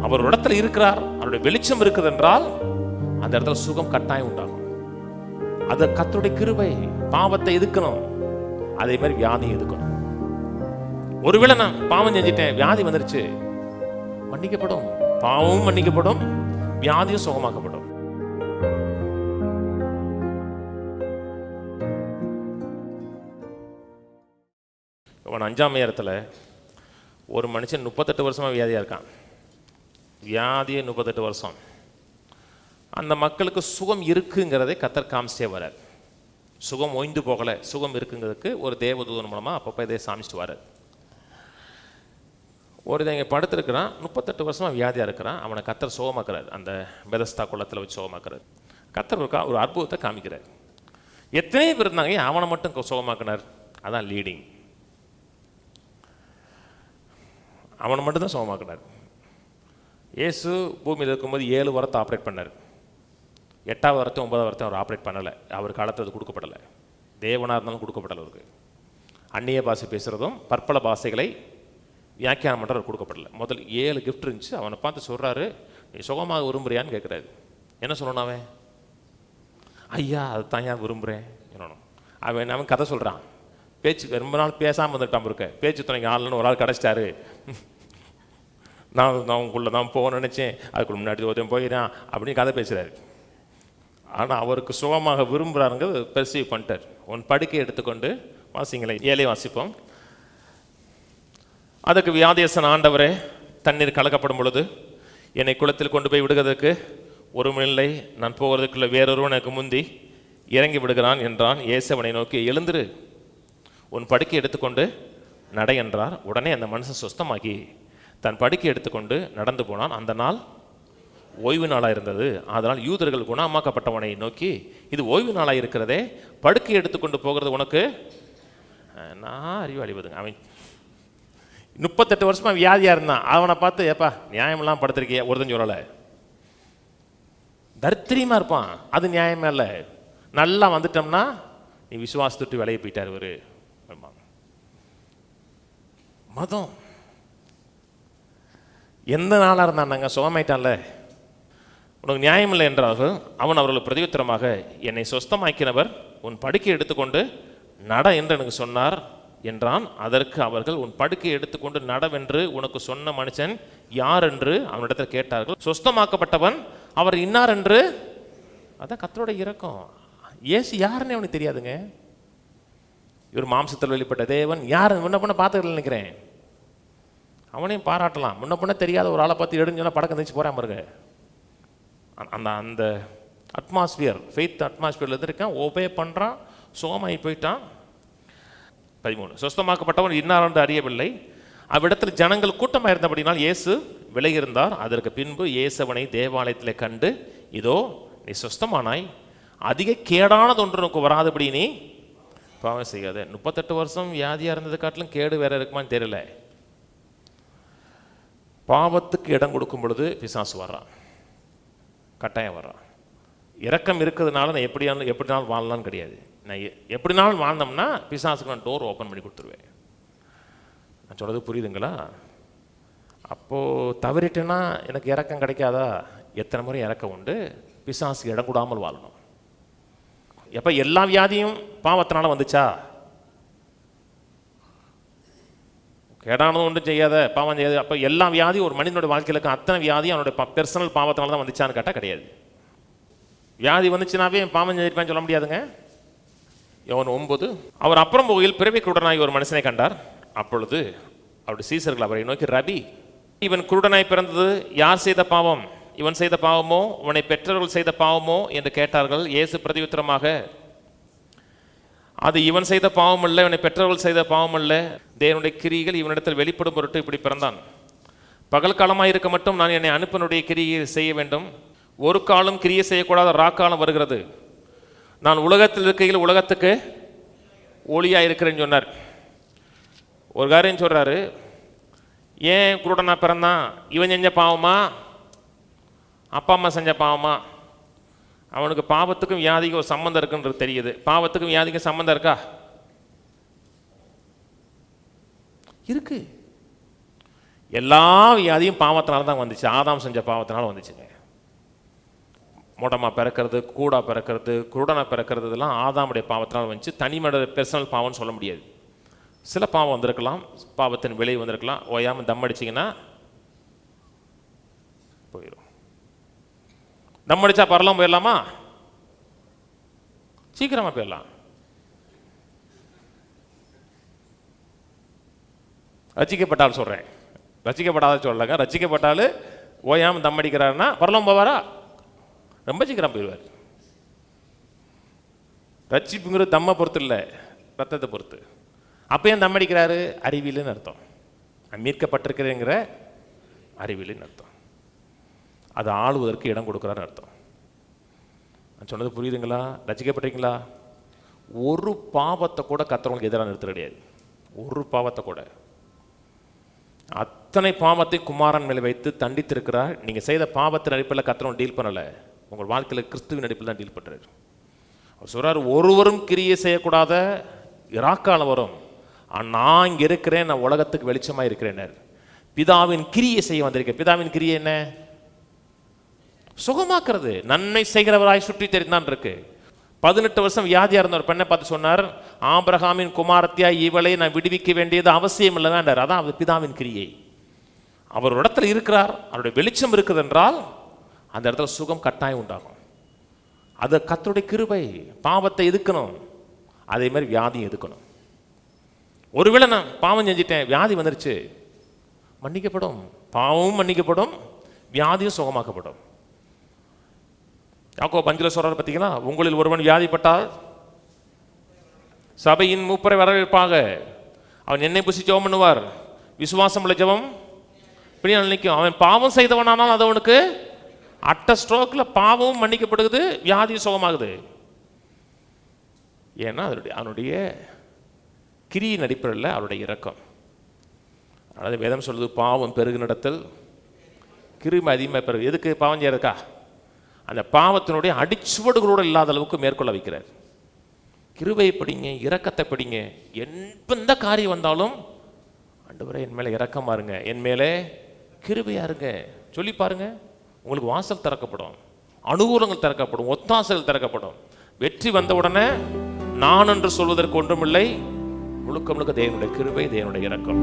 அவர் ஒரு இடத்துல இருக்கிறார், அவருடைய வெளிச்சம் இருக்குது என்றால் அந்த இடத்துல சுகம் கட்டாயம் உண்டாகும். அது கர்த்தருடைய கிருபை. பாவத்தை எதுக்கணும், அதே மாதிரி வியாதியை எதுக்கணும். ஒருவேளை நான் பாவம் செஞ்சிட்டேன், வியாதி வந்துருச்சு, மன்னிக்கப்படும். பாவமும் மன்னிக்கப்படும், வியாதியும் சுகமாக்கப்படும். அவன் 5ஆம் அதிகாரத்தில் ஒரு மனுஷன் 38 வருஷமா வியாதியாக இருக்கான். வியாதியே 38 வருஷம். அந்த மக்களுக்கு சுகம் இருக்குங்கிறதை கர்த்தர் காமிச்சிட்டே வரார். சுகம் ஓய்ந்து போகலை, சுகம் இருக்குங்கிறதுக்கு ஒரு தேவதூதன் மூலமாக அப்பப்போ இதை சாமிச்சிட்டு வரார். ஒரு இதை இங்கே படுத்துருக்கிறான், 38 வருஷமாக வியாதியாக இருக்கிறான். அவனை கர்த்தர் சுகமாக்குறார். அந்த பெதஸ்தா குளத்தில் வச்சு சுகமாக்குறார். கர்த்தர் ஒரு அற்புதத்தை காமிக்கிறார். எத்தனை பேர் இருந்தாங்க, அவனை மட்டும் சுகமாக்குனார். அதான் லீடிங். அவனை மட்டும்தான் சுகமாக்குனார். இயேசு பூமியில் இருக்கும்போது 7 வாரத்தை ஆப்ரேட் பண்ணார். 8ஆவது வாரத்தையும் 9ஆவது வாரத்தையும் அவர் ஆப்ரேட் பண்ணலை. அவர் காலத்தில் அது கொடுக்கப்படலை. தேவனாக இருந்தாலும் கொடுக்கப்படலை. அவருக்கு அந்நிய பாஷை பேசுகிறதும் பற்பல பாஷைகளை வியாக்கியானம் பண்ணுறது கொடுக்கப்படலை. முதல் 7 கிஃப்ட் இருந்துச்சு. அவனை பார்த்து சொல்கிறாரு, நீ சுகமாக விரும்புறியான்னு கேட்குறாரு. என்ன சொல்லணும் அவன்? ஐயா அது தான் ஏன் விரும்புகிறேன் என்னணும். அவன் கதை சொல்கிறான். பேச்சு ரொம்ப நாள் பேசாமல் வந்துட்டான் இருக்க. பேச்சு துணைக்கு ஆளுன்னு ஒரு ஆள் கிடச்சிட்டாரு. நான் உங்களுக்குள்ள தான் போக நினச்சேன், அதுக்கு முன்னாடி ஒருத்தன் போயிடான் அப்படின்னு கதை பேசுகிறாரு. ஆனால் அவருக்கு சுகமாக விரும்புகிறாருங்கிறது பெர்சீவ் பண்ணிட்டார். உன் படுக்கை எடுத்துக்கொண்டு வாசிங்களை 7 வாசிப்போம். அதுக்கு வியாதியஸ்தன், ஆண்டவரே, தண்ணீர் கலக்கப்படும் பொழுது என்னை குளத்தில் கொண்டு போய் விடுகிறதுக்கு ஒருவனில்லை, நான் போகிறதுக்குள்ள வேறொருவன் எனக்கு முந்தி இறங்கி விடுகிறான் என்றான். இயேசுவனை நோக்கி, எழுந்திரு, உன் படுக்கை எடுத்துக்கொண்டு நடை என்றார். உடனே அந்த மனுஷன் சுஸ்தமாகி தன் படுக்கை எடுத்துக்கொண்டு நடந்து போனான். அந்த நாள் ஓய்வு நாளாக இருந்தது. அதனால் யூதர்கள் குணமாக்கப்பட்டவனை நோக்கி, இது ஓய்வு நாளாக இருக்கிறதே, படுக்கை எடுத்துக்கொண்டு போகிறது உனக்கு நான் அறிவாளிவதுங்க. அவன் 38 வருஷமா வியாதியாக இருந்தான். அவனை பார்த்து, ஏப்பா நியாயமெல்லாம் படுத்திருக்கிய ஒருத்தன் சொல்லலை. தரித்திரியமாக இருப்பான், அது நியாயமே இல்லை. நல்லா வந்துட்டோம்னா நீ விசுவாசத்துட்டு விலையை போயிட்டார். ஒரு மதம் எந்த நாளாக இருந்தான், நாங்கள் சுகமாயிட்டான்ல, உனக்கு நியாயம் இல்லை என்றார்கள். அவன் அவர்களுக்கு பிரதியுத்தரமாக, என்னை சொஸ்தமாக்கினவர் உன் படுக்கை எடுத்துக்கொண்டு நட என்று எனக்கு சொன்னார் என்றான். அதற்கு அவர்கள், உன் படுக்கை எடுத்துக்கொண்டு நடவென்று உனக்கு சொன்ன மனுஷன் யார் என்று அவனிடத்தில் கேட்டார்கள். சொஸ்தமாக்கப்பட்டவன் அவர் இன்னார் என்று. அதான் கர்த்தருடைய இரக்கம். இயேசு யாருன்னு அவனுக்கு தெரியாதுங்க. இவர் மாம்சத்தில் வெளிப்பட்ட தேவன் யார் முன்ன பண்ண பார்த்துக்கல நினைக்கிறேன். அவனையும் பாராட்டலாம். முன்ன பண்ண தெரியாத ஒரு ஆளை பார்த்து எடுஞ்சோன்னா படக்கம் தச்சு போகிறாம இருக்க. அந்த அட்மாஸ்பியர், ஃபெய்த் அட்மாஸ்பியரில் இருந்திருக்கான். ஒபே பண்ணுறான், சுகமாகி போயிட்டான். 13 சொஸ்தமாக்கப்பட்டவன் இன்னார் என்று அறியவில்லை. அவ்விடத்தில் ஜனங்கள் கூட்டமாக இருந்தபடினால் இயேசு விலகி இருந்தார். அதற்கு பின்பு இயேசுவனை தேவாலயத்தில் கண்டு, இதோ நீ சொஸ்தமானாய், அதிக கேடானது ஒன்று உனக்கு வராதபடி நீ பாவம் செய்யாத. 38 வருஷம் வியாதியாக இருந்தது காட்டிலும் கேடு வேற இருக்குமான்னு தெரியல. பாவத்துக்கு இடம் கொடுக்கும் பொழுது பிசாசு வர்றான், கட்டாயம் வர்றான். இரக்கம் இருக்கிறதுனால நான் எப்படினாலும் வாழலான்னு கிடையாது. நான் எப்படினாலும் வாழ்ந்தோம்னா பிசாசுக்கு நான் டோர் ஓப்பன் பண்ணி கொடுத்துருவேன். நான் சொல்கிறது புரியுதுங்களா? அப்போது தவறிட்டேன்னா எனக்கு இறக்கம் கிடைக்காதா? எத்தனை முறை இறக்கம் உண்டு. பிசாசுக்கு இடம் கூடாமல் வாழணும். எப்போ எல்லா வியாதியும் பாவத்தினால வந்துச்சா? கேடானது ஒன்றும் செய்யாத, பாவம் செய்யாது. அப்போ எல்லா வியாதியும் ஒரு மனிதனுடைய வாழ்க்கையில் இருக்க அத்தனை வியாதியும் அவனுடைய பர்சனல் பாவத்தினால தான் வந்துச்சான்னு கேட்டால் கிடையாது. வியாதி வந்துச்சுனாவே பாவம் செய்திருப்பேன்னு சொல்ல முடியாதுங்க. யோவான் 9. அவர் அப்புறம் போகையில் பிறவி குருடனாய் ஒரு மனுஷனை கண்டார். அப்பொழுது அவருடைய சீசர்கள் அவரை நோக்கி, ரபி, இவன் குருடனாய் பிறந்தது யார் செய்த பாவம்? இவன் செய்த பாவமோ இவனை பெற்றவர்கள் செய்த பாவமோ என்று கேட்டார்கள். இயேசு பிரதியுத்தரமாக, அது இவன் செய்த பாவம் அல்ல, இவனை பெற்றவர்கள் செய்த பாவம் அல்ல, தேவனுடைய கிரியைகள் இவனிடத்தில் வெளிப்படும் பொருட்டு இப்படி பிறந்தான். பகல் காலமாக இருக்க மட்டும் நான் என்னை அனுப்பனுடைய கிரியை செய்ய வேண்டும். ஒரு காலம் கிரியை செய்யக்கூடாத ராக்காலம் வருகிறது. நான் உலகத்தில் இருக்கையில் உலகத்துக்கு ஒளியாக இருக்கிறேன்னு சொன்னார். ஒரு காரியம் சொல்கிறாரு, ஏன் குருடனா பிறந்தான்? இவன் செஞ்ச பாவமா, அப்பா அம்மா செஞ்ச பாவமா? அவனுக்கு பாவத்துக்கும் வியாதிக்கும் ஒரு சம்மந்தம் இருக்குன்றது தெரியுது. பாவத்துக்கும் வியாதிக்கும் சம்மந்தம் இருக்கா? இருக்கு. எல்லா வியாதியும் பாவத்தினால தான் வந்துச்சு. ஆதாம் செஞ்ச பாவத்தினால வந்துச்சுங்க. மோட்டமா பிறக்கிறது, கூடா பிறக்கிறது, குருடனா பிறக்கிறது, இதெல்லாம் ஆதாமுடைய பாவத்தினால் வந்துச்சு. தனிமனித பெர்சனல் பாவம்னு சொல்ல முடியாது. சில பாவம் வந்திருக்கலாம், பாவத்தின் விளைவு வந்திருக்கலாம். ஓயாமல் தம் அடிச்சிங்கன்னா போயிடும். தம் அடிச்சா பரலாம் போயிடலாமா? சீக்கிரமா போயிடலாம். ரசிக்கப்பட்டால் சொல்றேன், ரசிக்கப்படாத சொல்லலங்க. ரசிக்கப்பட்டால் ஓயாமல் தம் அடிக்கிறாருன்னா பரலாம் போவாரா? ரொம்ப சீக்கிரம் போயிடுவார். ரட்சிப்புங்கிறது தம்மை பொறுத்து இல்லை, ரத்தத்தை பொறுத்து. அப்போ ஏன் தம் அடிக்கிறாரு? அறிவியலுன்னு அர்த்தம். மீட்கப்பட்டிருக்கிறேங்கிற அறிவியலுன்னு அர்த்தம். அதை ஆளுவதற்கு இடம் கொடுக்குறான்னு அர்த்தம். நான் சொன்னது புரியுதுங்களா? ரசிக்கப்பட்டிருக்கீங்களா? ஒரு பாவத்தை கூட கர்த்தருக்கு எதிராக நிறுத்த கிடையாது. ஒரு பாவத்தை கூட. அத்தனை பாவத்தை குமாரன் மேலே வைத்து தண்டித்திருக்கிறார். நீங்கள் செய்த பாவத்தின் அடிப்படையில் கர்த்தர் டீல் பண்ணலை, உங்கள் வாழ்க்கையில் கிறிஸ்துவின் அடிப்படையில் தான் டீல் பண்ணுறாரு. அவர் சொல்கிறார், ஒருவரும் கிரியை செய்யக்கூடாத இராக்கால வரும், நான் இங்கே இருக்கிறேன், நான் உலகத்துக்கு வெளிச்சமாக இருக்கிறேன். பிதாவின் கிரியை செய்ய வந்திருக்கேன். பிதாவின் கிரியை என்ன? சுகமாக்குறது, நன்மை செய்கிறவராய் சுற்றி தெரிந்தான் இருக்கு. 18 வருஷம் வியாதியாக இருந்த ஒரு பெண்ணை பார்த்து சொன்னார், ஆபிரகாமின் குமாரத்தியா இவளை நான் விடுவிக்க வேண்டியது அவசியம் இல்லை வேண்டார். அதான் அது பிதாவின் கிரியை. அவர் ஒரு இடத்துல இருக்கிறார், அவருடைய வெளிச்சம் இருக்குது என்றால் அந்த இடத்துல சுகம் கட்டாயம் உண்டாகும். அது கர்த்தருடைய கிருபை. பாவத்தை எதுக்கணும், அதே மாதிரி வியாதியும் எதுக்கணும். ஒருவேளை நான் பாவம் செஞ்சிட்டேன், வியாதி வந்துருச்சு, மன்னிக்கப்படும். பாவமும் மன்னிக்கப்படும், வியாதியும் சுகமாக்கப்படும். யாக்கோபு 5 சொல்றாரு பார்த்தீங்களா, உங்களில் ஒருவன் வியாதிப்பட்டால் சபையின் மூப்பரை வரவேற்பாக, அவன் என்னை புசி ஜெபம் பண்ணுவார், விசுவாசம் உள்ள ஜெபம் நிற்கும். அவன் பாவம் செய்தவனானால் அது அவனுக்கு அட்ட ஸ்ட்ரோக்ல பாவமும் மன்னிக்கப்படுகிறது, வியாதியும் சுகமாகுது. ஏன்னா அவனுடைய கிரியின் அடிப்படையில் அவருடைய இரக்கம். அதாவது வேதம் சொல்லுது, பாவம் பெருகு நடத்தல் கிருமி அதிகமாக பெருகு. எதுக்கு பாவம் செய்யறதுக்கா? அந்த பாவத்தினுடைய அடிச்சுவடுகளோடு இல்லாத அளவுக்கு மேற்கொள்ள வைக்கிறார். கிருபையை படிங்க, இரக்கத்தை படிங்க. எந்த காரியம் வந்தாலும் ஆண்டவரே என் மேலே இரக்கமா இருங்க, என் மேலே கிருபையா இருங்க சொல்லி பாருங்க. உங்களுக்கு வாசல் திறக்கப்படும், அனுகூலங்கள் திறக்கப்படும், ஒத்தாசைகள் திறக்கப்படும். வெற்றி வந்த உடனே நான் என்று சொல்வதற்கு ஒன்றுமில்லை, முழுக்க முழுக்க தேவனுடைய கிருபை, தேவனுடைய இரக்கம்.